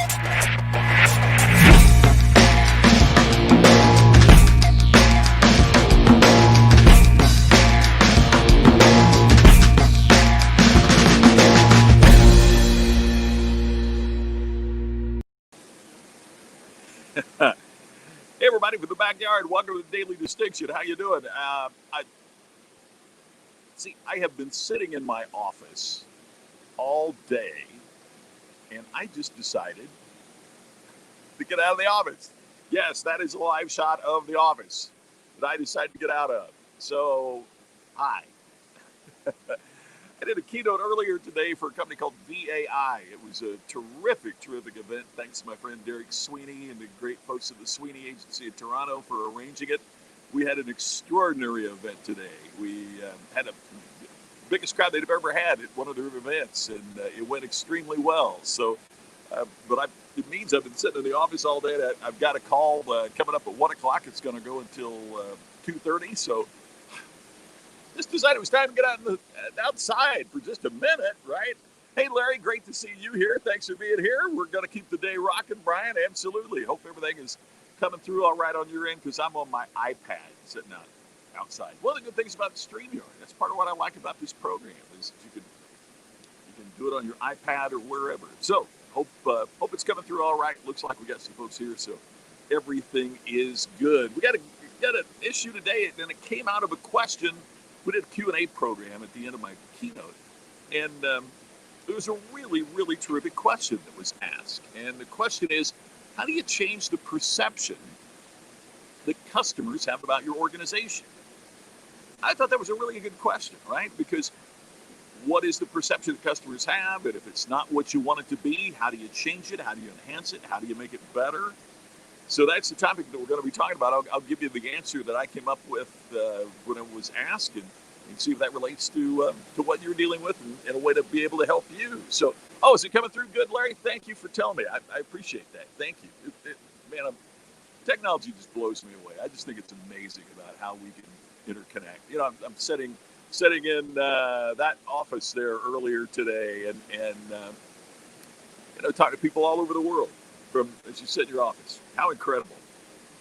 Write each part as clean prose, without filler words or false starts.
Hey everybody from the backyard, welcome to the Daily Distinction. How you doing? I have been sitting in my office all day, and I just decided to get out of the office. Yes, that is a live shot of the office that I decided to get out of. So, hi. I did a keynote earlier today for a company called VAI. It was a terrific event. Thanks to my friend Derek Sweeney and the great folks at the Sweeney Agency in Toronto for arranging it. We had an extraordinary event today. We had the biggest crowd they've ever had at one of their events, and it went extremely well. So, it means I've been sitting in the office all day. I've got a call coming up at 1 o'clock. It's going to go until 2:30. So, just decided it was time to get outside for just a minute, right? Hey, Larry, great to see you here. Thanks for being here. We're going to keep the day rocking, Brian. Absolutely. Hope everything is coming through all right on your end, because I'm on my iPad sitting outside. One of the good things about StreamYard, that's part of what I like about this program, is you can do it on your iPad or wherever. So hope it's coming through all right. Looks like we got some folks here, so everything is good. We got an issue today, and it came out of a question. We did a Q&A program at the end of my keynote, and there was a really, really terrific question that was asked. And the question is, how do you change the perception that customers have about your organization? I thought that was a really good question, right? Because what is the perception that customers have? And if it's not what you want it to be, how do you change it? How do you enhance it? How do you make it better? So that's the topic that we're going to be talking about. I'll give you the answer that I came up with when it was asked, and see if that relates to what you're dealing with, and a way to be able to help you. So, is it coming through good, Larry? Thank you for telling me. I appreciate that. Thank you. Man, technology just blows me away. I just think it's amazing about how we can interconnect. You know, I'm sitting in that office there earlier today, and talking to people all over the world. From, as you sit in your office. How incredible.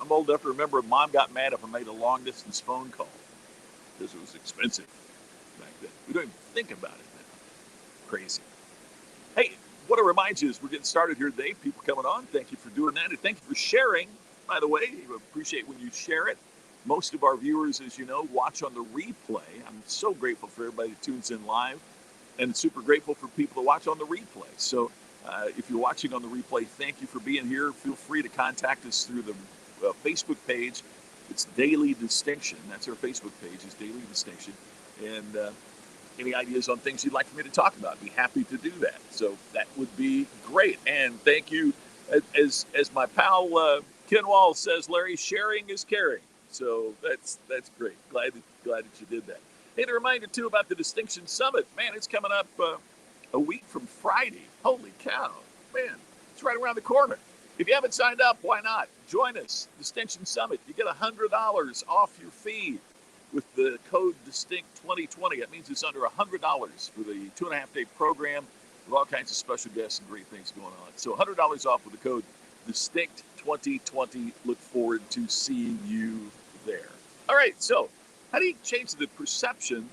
I'm old enough to remember Mom got mad if I made a long distance phone call because it was expensive back then. We don't even think about it now. Crazy. Hey, what I remind you is we're getting started here today. People coming on, thank you for doing that. And thank you for sharing, by the way. We appreciate when you share it. Most of our viewers, as you know, watch on the replay. I'm so grateful for everybody that tunes in live, and super grateful for people to watch on the replay. So if you're watching on the replay, thank you for being here. Feel free to contact us through the Facebook page. It's Daily Distinction. That's our Facebook page, is Daily Distinction. And any ideas on things you'd like for me to talk about, I'd be happy to do that. So that would be great. And thank you. As my pal Ken Wall says, Larry, sharing is caring. So that's great. Glad that you did that. Hey, the reminder, too, about the Distinction Summit. Man, it's coming up a week from Friday. Holy cow. Man, it's right around the corner. If you haven't signed up, why not? Join us, Distinction Summit. You get $100 off your fee with the code DISTINCT2020. That means it's under $100 for the 2.5-day program with all kinds of special guests and great things going on. So $100 off with the code DISTINCT2020. Look forward to seeing you there. All right, so how do you change the perception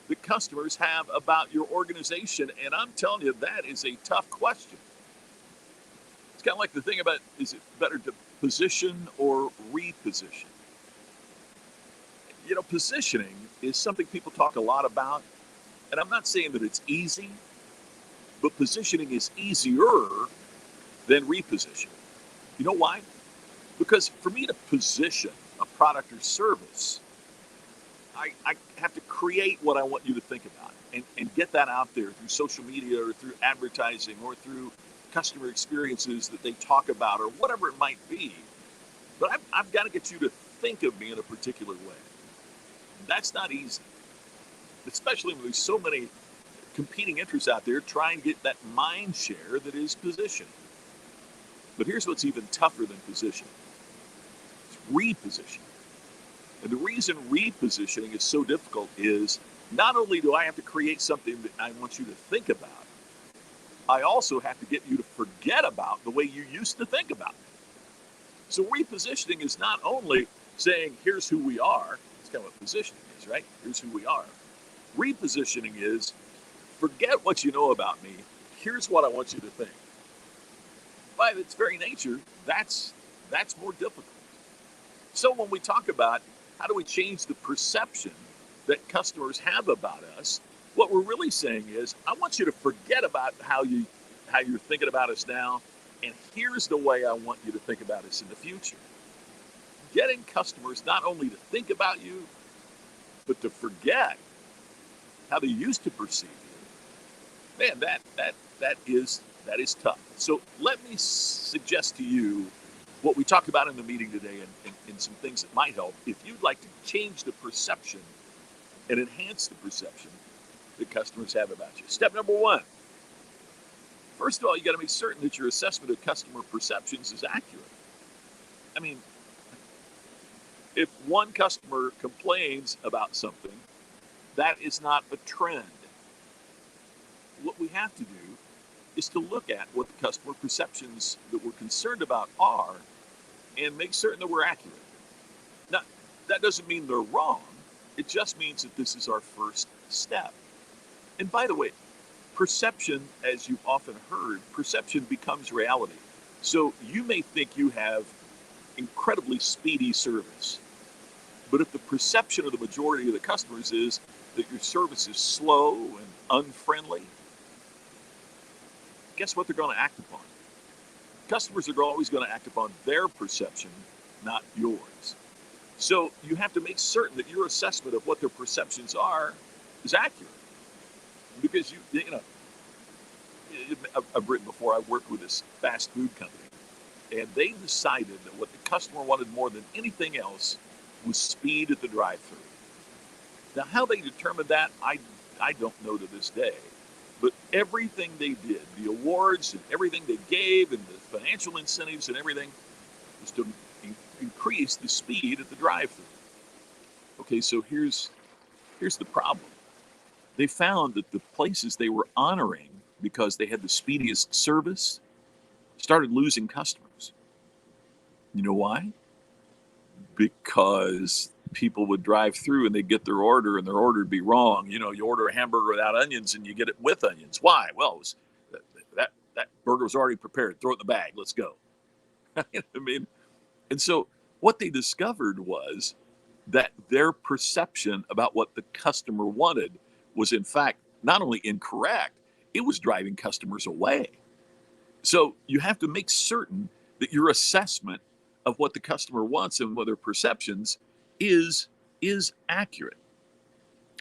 that customers have about your organization? And I'm telling you, that is a tough question. It's kind of like the thing about, is it better to position or reposition? You know, positioning is something people talk a lot about, and I'm not saying that it's easy, but positioning is easier than reposition. You know why? Because for me to position a product or service, I have to create what I want you to think about and get that out there through social media or through advertising or through customer experiences that they talk about or whatever it might be. But I've got to get you to think of me in a particular way. That's not easy, especially when there's so many competing interests out there trying to get that mind share that is positioning. But here's what's even tougher than positioning. It's repositioning. And the reason repositioning is so difficult is not only do I have to create something that I want you to think about, I also have to get you to forget about the way you used to think about me. So repositioning is not only saying, here's who we are, it's kind of what positioning is, right? Here's who we are. Repositioning is, forget what you know about me, here's what I want you to think. By its very nature, that's more difficult. So when we talk about how do we change the perception that customers have about us, what we're really saying is, I want you to forget about how you're thinking about us now, and here's the way I want you to think about us in the future. Getting customers not only to think about you, but to forget how they used to perceive you. Man, that is tough. So let me suggest to you what we talked about in the meeting today, and some things that might help if you'd like to change the perception and enhance the perception that customers have about you. Step number one. First of all, you got to make certain that your assessment of customer perceptions is accurate. I mean, if one customer complains about something, that is not a trend. What we have to do is to look at what the customer perceptions that we're concerned about are and make certain that we're accurate. Now, that doesn't mean they're wrong. It just means that this is our first step. And by the way, perception, as you've often heard, perception becomes reality. So you may think you have incredibly speedy service, but if the perception of the majority of the customers is that your service is slow and unfriendly, guess what they're going to act upon? Customers are always going to act upon their perception, not yours. So you have to make certain that your assessment of what their perceptions are is accurate. Because you know, I've written before, I worked with this fast food company, and they decided that what the customer wanted more than anything else was speed at the drive-thru. Now, how they determined that, I don't know to this day. But everything they did, the awards and everything they gave and the financial incentives and everything, was to increase the speed at the drive-thru. Okay, so here's the problem. They found that the places they were honoring because they had the speediest service started losing customers. You know why? Because people would drive through and they'd get their order and their order would be wrong. You know, you order a hamburger without onions and you get it with onions. Why? Well, it was, that burger was already prepared. Throw it in the bag. Let's go. I mean, and so what they discovered was that their perception about what the customer wanted was in fact not only incorrect, it was driving customers away. So you have to make certain that your assessment of what the customer wants and what their perceptions is accurate.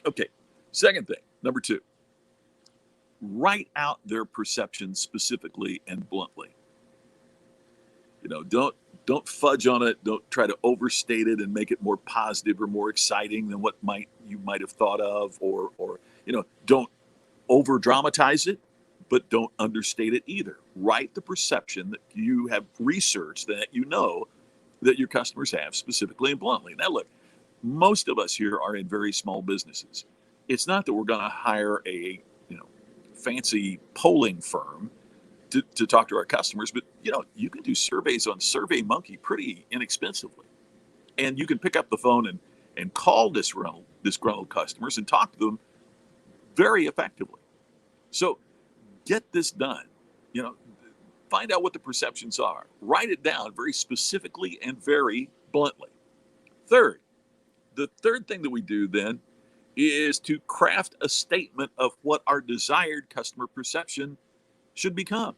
Okay, second thing, number two, write out their perceptions specifically and bluntly. You know, don't fudge on it. Don't try to overstate it and make it more positive or more exciting than what you might have thought of, or you know, don't over dramatize it, but don't understate it either. Write the perception that you have researched, that you know that your customers have, specifically and bluntly. Now, look, most of us here are in very small businesses. It's not that we're going to hire a fancy polling firm to talk to our customers, but you can do surveys on SurveyMonkey pretty inexpensively, and you can pick up the phone and call disgruntled customers and talk to them very effectively. So get this done. Find out what the perceptions are. Write it down very specifically and very bluntly. The third thing that we do then is to craft a statement of what our desired customer perception should become.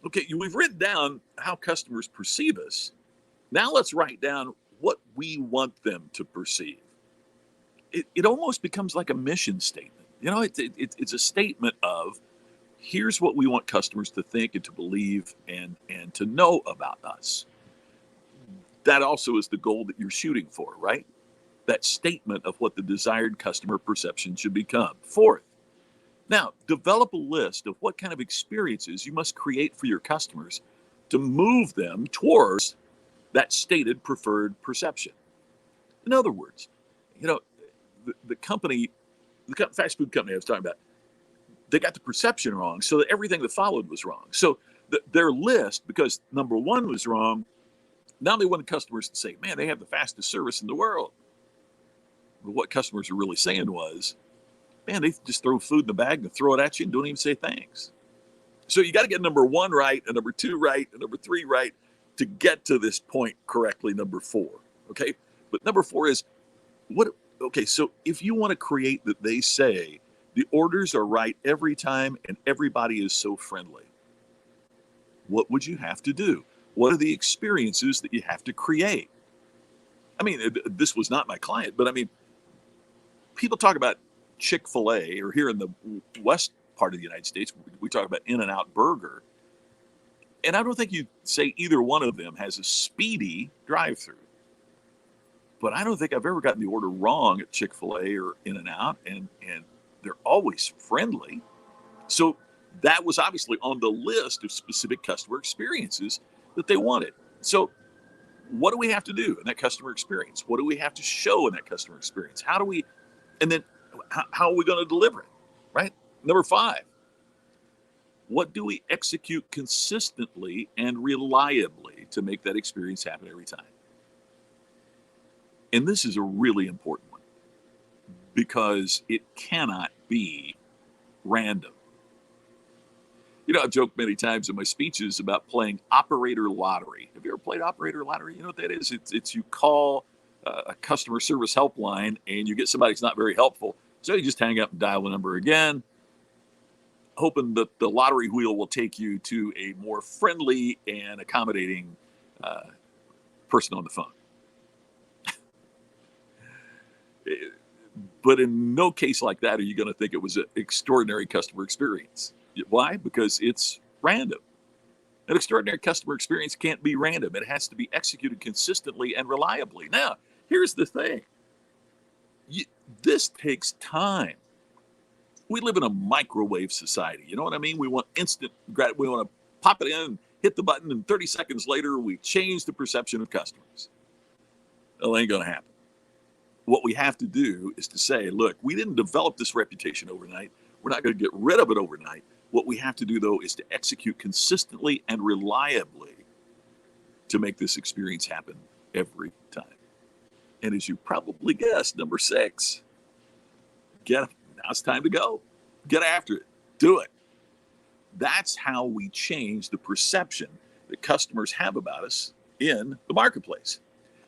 Okay, we've written down how customers perceive us. Now let's write down what we want them to perceive. It almost becomes like a mission statement. It's a statement of, here's what we want customers to think and to believe and to know about us. That also is the goal that you're shooting for, right? That statement of what the desired customer perception should become. Fourth, now develop a list of what kind of experiences you must create for your customers to move them towards that stated preferred perception. In other words, the fast food company I was talking about, they got the perception wrong, so that everything that followed was wrong. So their list, because number one was wrong, now they want customers to say, man, they have the fastest service in the world. But what customers are really saying was, man, they just throw food in the bag and throw it at you and don't even say thanks. So you got to get number one right, and number two right, and number three right to get to this point correctly, number four. Okay. But number four is what? Okay. So if you want to create that they say the orders are right every time and everybody is so friendly, what would you have to do? What are the experiences that you have to create? I mean, this was not my client, but I mean, people talk about Chick-fil-A, or here in the west part of the United States, we talk about In-N-Out Burger. And I don't think you'd say either one of them has a speedy drive-through. But I don't think I've ever gotten the order wrong at Chick-fil-A or In-N-Out, and they're always friendly. So that was obviously on the list of specific customer experiences that they wanted. So what do we have to do in that customer experience? What do we have to show in that customer experience? How do we, and then how are we going to deliver it, right? Number five, what do we execute consistently and reliably to make that experience happen every time? And this is a really important one because it cannot be random. You know, I've joked many times in my speeches about playing operator lottery. Have you ever played operator lottery? You know what that is? It's you call a customer service helpline and you get somebody who's not very helpful. So you just hang up and dial the number again, hoping that the lottery wheel will take you to a more friendly and accommodating person on the phone. But in no case like that are you going to think it was an extraordinary customer experience. Why? Because it's random. An extraordinary customer experience can't be random. It has to be executed consistently and reliably. Now, here's the thing. This takes time. We live in a microwave society. You know what I mean? We want instant, we want to pop it in, hit the button, and 30 seconds later, we change the perception of customers. Well, it ain't going to happen. What we have to do is to say, look, we didn't develop this reputation overnight. We're not going to get rid of it overnight. What we have to do, though, is to execute consistently and reliably to make this experience happen every time. And as you probably guessed, number six, now it's time to go. Get after it. Do it. That's how we change the perception that customers have about us in the marketplace.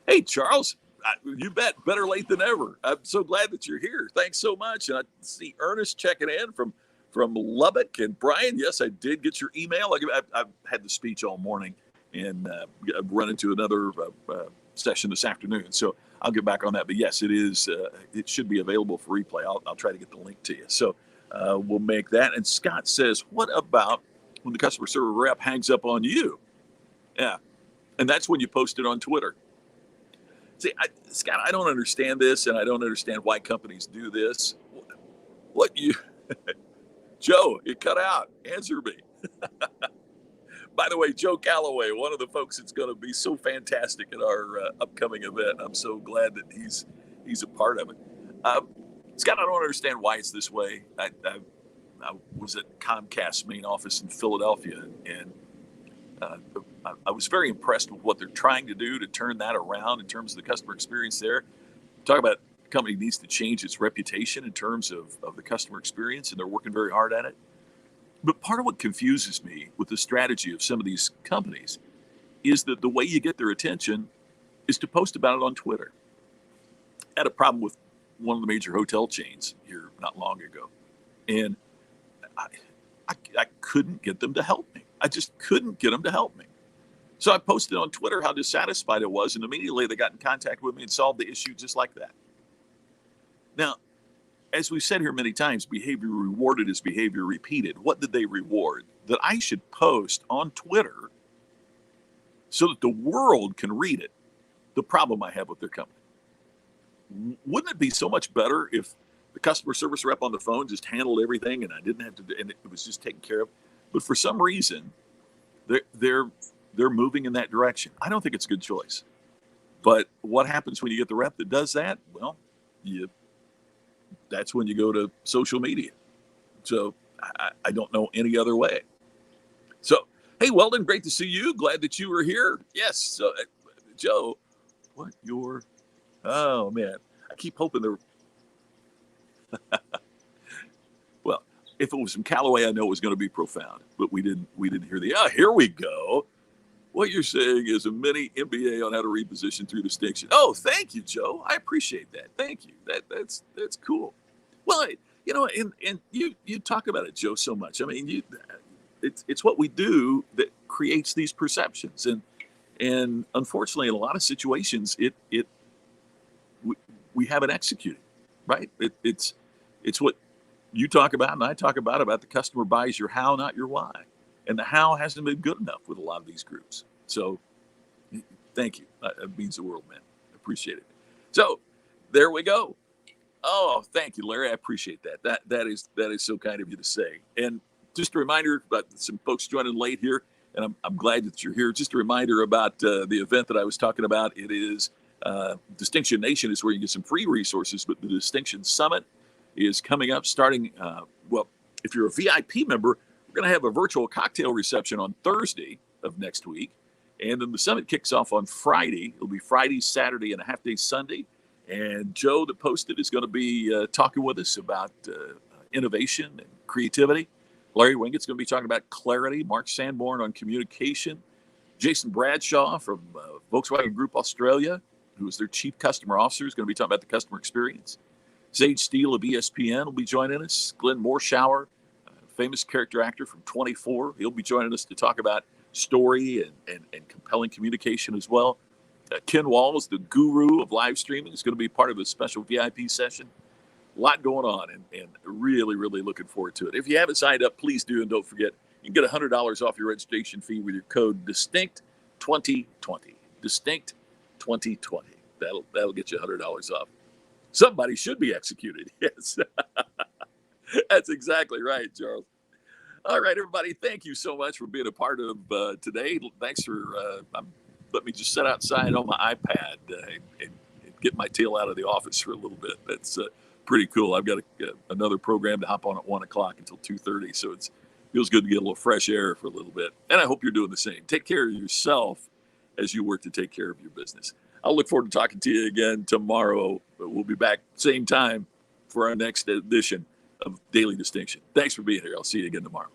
Hey, Charles, you bet. Better late than ever. I'm so glad that you're here. Thanks so much. And I see Ernest checking in from Lubbock. And Brian, yes, I did get your email. I've had the speech all morning, and I've run into another session this afternoon. So I'll get back on that. But yes, it is. It should be available for replay. I'll try to get the link to you. So we'll make that. And Scott says, what about when the customer service rep hangs up on you? Yeah. And that's when you post it on Twitter. See, Scott, I don't understand this, and I don't understand why companies do this. What you, Joe, you cut out. Answer me. By the way, Joe Calloway, one of the folks that's going to be so fantastic at our upcoming event. I'm so glad that he's a part of it. Scott, I don't understand why it's this way. I was at Comcast's main office in Philadelphia, and I was very impressed with what they're trying to do to turn that around in terms of the customer experience there. Talk about the company needs to change its reputation in terms of the customer experience, and they're working very hard at it. But part of what confuses me with the strategy of some of these companies is that the way you get their attention is to post about it on Twitter. I had a problem with one of the major hotel chains here not long ago, and I couldn't get them to help me. I just couldn't get them to help me. So I posted on Twitter how dissatisfied I was, and immediately they got in contact with me and solved the issue just like that. Now, as we've said here many times, behavior rewarded is behavior repeated. What did they reward? That I should post on Twitter so that the world can read it, the problem I have with their company. Wouldn't it be so much better if the customer service rep on the phone just handled everything and I didn't have to, and it was just taken care of? But for some reason, they're moving in that direction. I don't think it's a good choice. But what happens when you get the rep that does that? Well, that's when you go to social media. So I don't know any other way. So, hey, Weldon, great to see you. Glad that you were here. Yes. So, Joe, what your, oh man, I keep hoping there, well, if it was from Callaway, I know it was going to be profound, but we didn't hear the, here we go. What you're saying is a mini MBA on how to reposition through distinction. Oh, thank you, Joe. I appreciate that. Thank you. That's cool. Well, and you talk about it, Joe, so much. I mean, it's what we do that creates these perceptions, and unfortunately, in a lot of situations, we haven't executed, right? It's what you talk about and I talk about the customer buys your how, not your why, and the how hasn't been good enough with a lot of these groups. So, thank you. That means the world, man. I appreciate it. So, there we go. Oh, thank you, Larry. I appreciate that. That is so kind of you to say. And just a reminder about some folks joining late here, and I'm glad that you're here. Just a reminder about the event that I was talking about. It is Distinction Nation is where you get some free resources, but the Distinction Summit is coming up starting, well, if you're a VIP member, we're going to have a virtual cocktail reception on Thursday of next week. And then the summit kicks off on Friday. It'll be Friday, Saturday, and a half day Sunday. And Joe, that posted, is going to be talking with us about innovation and creativity. Larry Wingett's going to be talking about clarity. Mark Sanborn on communication. Jason Bradshaw from Volkswagen Group Australia, who is their chief customer officer, is going to be talking about the customer experience. Sage Steele of ESPN will be joining us. Glenn Morshower, famous character actor from 24, he'll be joining us to talk about story and compelling communication as well. Ken Walls, the guru of live streaming, is going to be part of a special VIP session. A lot going on, and really, really looking forward to it. If you haven't signed up, please do, and don't forget, you can get $100 off your registration fee with your code DISTINCT2020. DISTINCT 2020. That'll get you $100 off. Somebody should be executed. Yes. That's exactly right, Charles. All right, everybody. Thank you so much for being a part of today. Thanks for let me just sit outside on my iPad and get my tail out of the office for a little bit. That's pretty cool. I've got another program to hop on at 1 o'clock until 2:30, so it feels good to get a little fresh air for a little bit. And I hope you're doing the same. Take care of yourself as you work to take care of your business. I'll look forward to talking to you again tomorrow. We'll be back same time for our next edition of Daily Distinction. Thanks for being here. I'll see you again tomorrow.